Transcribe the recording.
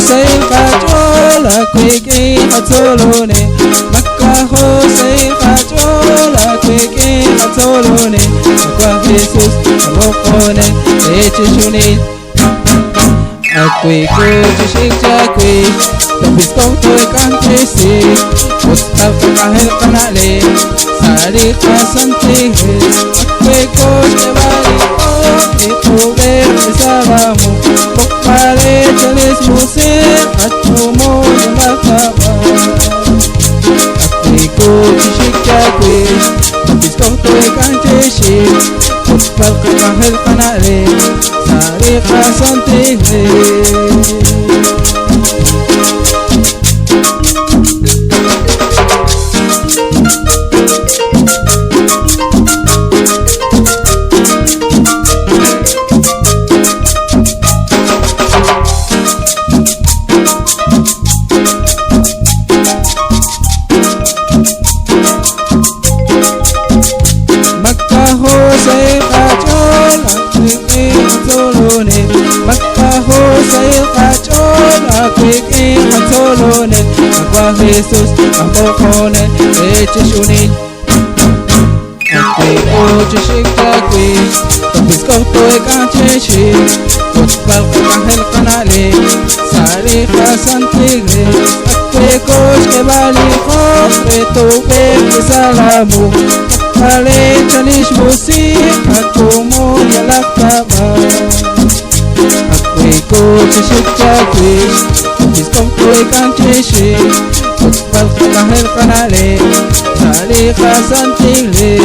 Hosay Kachola Kwiki Hatolone Maka Hosay Kachola Kwiki Hatolone Kwa Jesus Rokone Echishunit Akwi Kuchi Shikjakwi Tapis Kautoy Kantisi Ustal Kakahel Kanale Sari Kasantigri Akwi Kuchi Bali Ituber Isalamu Pokpare Chalis Musik Atumo Yamakaba Akwi Kuchi Shikjakwi Tapis Kautoy Kantisi Ustal Kakahel Kanale Sari Kasantigri Hosay Kachola Kwiki Hatolone Maka Hosay Kachola Kwiki Hatolone Akwa Jesus Ambokone Echishunit Akwi Kuchi Shikjakwi Tapis Kautoy Kancheshi Utpal Kakahel Kanale Sari Kasantigri Akwi Kuchi Bali Khokre Tuber Isalamu Kale Chalish Musik Atumo Yalakaba Akwi Kuchi Shikjakwi Tapis Kautoy Kancheshi Utpal Kakahel Kanale Sari Kasantigri